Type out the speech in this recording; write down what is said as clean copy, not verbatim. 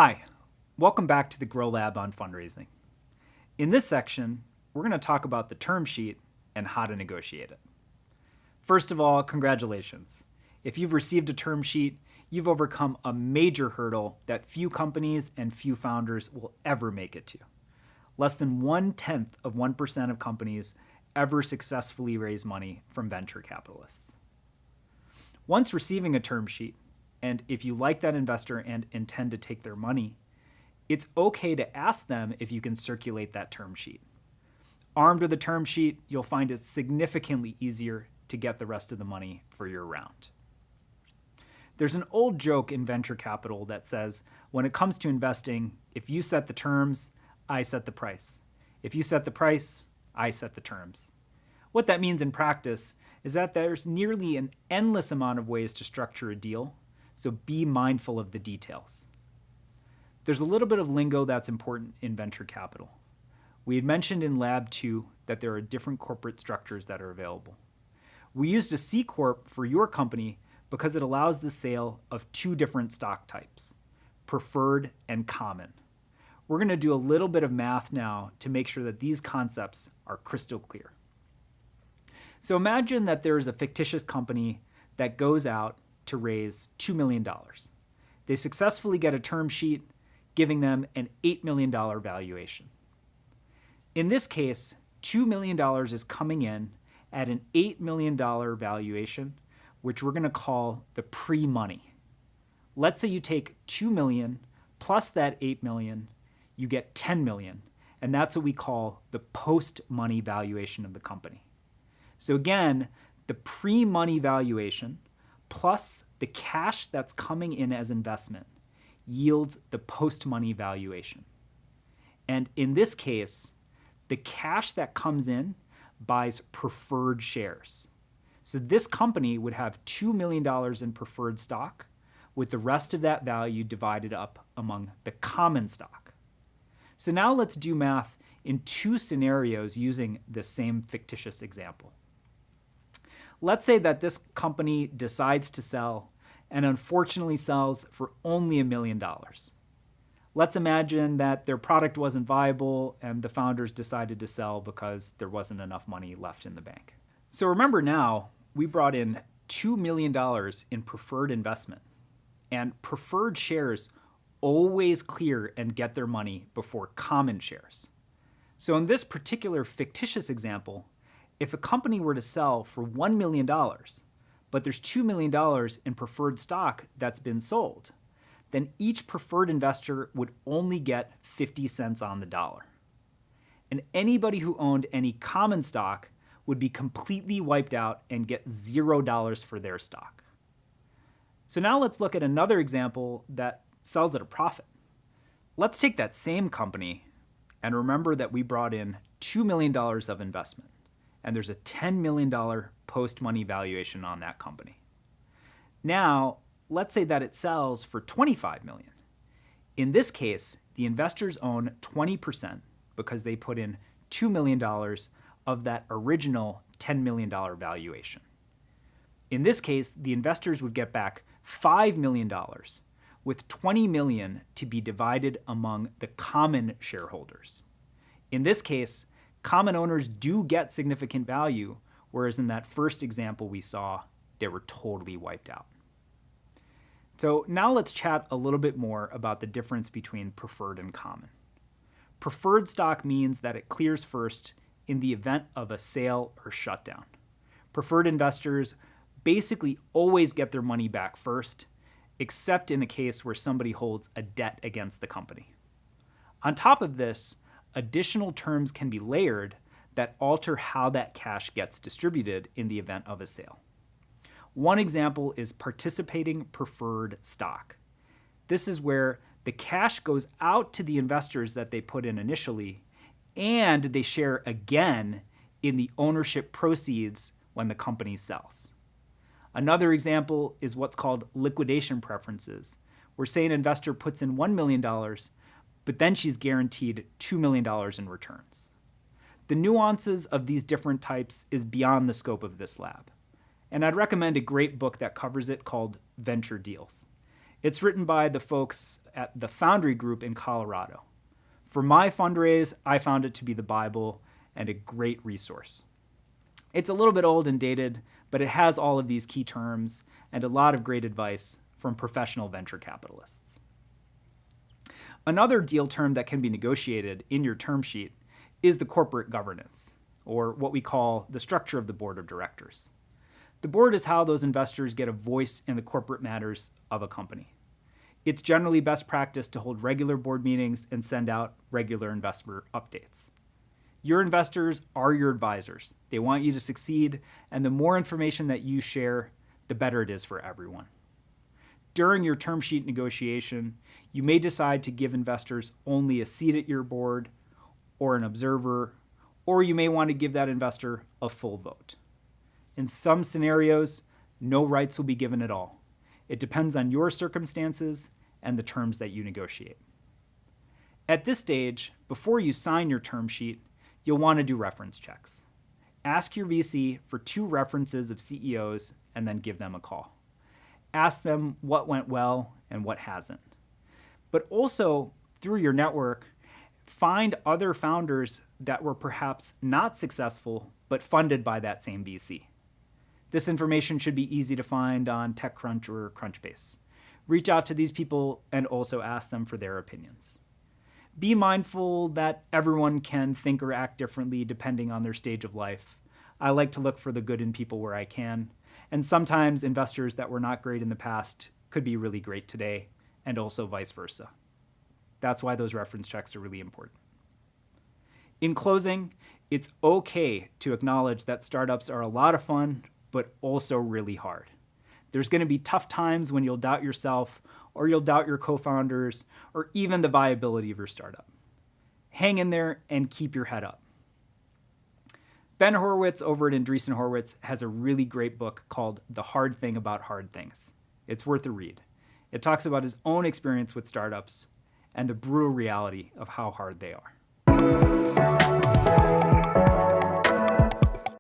Hi, welcome back to the Grow Lab on fundraising. In this section, we're going to talk about the term sheet and how to negotiate it. First of all, congratulations. If you've received a term sheet, you've overcome a major hurdle that few companies and few founders will ever make it to. Less than 0.1% of companies ever successfully raise money from venture capitalists. Once receiving a term sheet, and if you like that investor and intend to take their money, it's okay to ask them if you can circulate that term sheet. Armed with a term sheet, you'll find it significantly easier to get the rest of the money for your round. There's an old joke in venture capital that says, when it comes to investing, if you set the terms, I set the price. If you set the price, I set the terms. What that means in practice is that there's nearly an endless amount of ways to structure a deal, so be mindful of the details. There's a little bit of lingo that's important in venture capital. We had mentioned in Lab 2 that there are different corporate structures that are available. We used a C Corp for your company because it allows the sale of two different stock types, preferred and common. We're going to do a little bit of math now to make sure that these concepts are crystal clear. So imagine that there is a fictitious company that goes out to raise $2 million. They successfully get a term sheet giving them an $8 million valuation. In this case, $2 million is coming in at an $8 million valuation, which we're going to call the pre-money. Let's say you take $2 million plus that $8 million, you get $10 million, and that's what we call the post-money valuation of the company. So again, the pre-money valuation plus the cash that's coming in as investment yields the post-money valuation. And in this case, the cash that comes in buys preferred shares. So this company would have $2 million in preferred stock, with the rest of that value divided up among the common stock. So now let's do math in two scenarios using the same fictitious example. Let's say that this company decides to sell and unfortunately sells for only $1 million. Let's imagine that their product wasn't viable and the founders decided to sell because there wasn't enough money left in the bank. So remember now, we brought in $2 million in preferred investment, and preferred shares always clear and get their money before common shares. So in this particular fictitious example, if a company were to sell for $1 million, but there's $2 million in preferred stock that's been sold, then each preferred investor would only get 50 cents on the dollar. And anybody who owned any common stock would be completely wiped out and get $0 for their stock. So now let's look at another example that sells at a profit. Let's take that same company and remember that we brought in $2 million of investment, and there's a $10 million post-money valuation on that company. Now, let's say that it sells for $25 million. In this case, the investors own 20% because they put in $2 million of that original $10 million valuation. In this case, the investors would get back $5 million, with $20 million to be divided among the common shareholders. In this case, common owners do get significant value, whereas in that first example we saw, they were totally wiped out. So now let's chat a little bit more about the difference between preferred and common. Preferred stock means that it clears first in the event of a sale or shutdown. Preferred investors basically always get their money back first, except in a case where somebody holds a debt against the company. On top of this, additional terms can be layered that alter how that cash gets distributed in the event of a sale. One example is participating preferred stock. This is where the cash goes out to the investors that they put in initially, and they share again in the ownership proceeds when the company sells. Another example is what's called liquidation preferences, where say an investor puts in $1 million, but then she's guaranteed $2 million in returns. The nuances of these different types is beyond the scope of this lab, and I'd recommend a great book that covers it called Venture Deals. It's written by the folks at the Foundry Group in Colorado. For my fundraise, I found it to be the Bible and a great resource. It's a little bit old and dated, but it has all of these key terms and a lot of great advice from professional venture capitalists. Another deal term that can be negotiated in your term sheet is the corporate governance, or what we call the structure of the board of directors. The board is how those investors get a voice in the corporate matters of a company. It's generally best practice to hold regular board meetings and send out regular investor updates. Your investors are your advisors. They want you to succeed, and the more information that you share, the better it is for everyone. During your term sheet negotiation, you may decide to give investors only a seat at your board or an observer, or you may want to give that investor a full vote. In some scenarios, no rights will be given at all. It depends on your circumstances and the terms that you negotiate. At this stage, before you sign your term sheet, you'll want to do reference checks. Ask your VC for 2 references of CEOs and then give them a call. Ask them what went well and what hasn't. But also, through your network, find other founders that were perhaps not successful but funded by that same VC. This information should be easy to find on TechCrunch or Crunchbase. Reach out to these people and also ask them for their opinions. Be mindful that everyone can think or act differently depending on their stage of life. I like to look for the good in people where I can, and sometimes investors that were not great in the past could be really great today, and also vice versa. That's why those reference checks are really important. In closing, it's okay to acknowledge that startups are a lot of fun, but also really hard. There's going to be tough times when you'll doubt yourself, or you'll doubt your co-founders, or even the viability of your startup. Hang in there and keep your head up. Ben Horowitz over at Andreessen Horowitz has a really great book called The Hard Thing About Hard Things. It's worth a read. It talks about his own experience with startups and the brutal reality of how hard they are.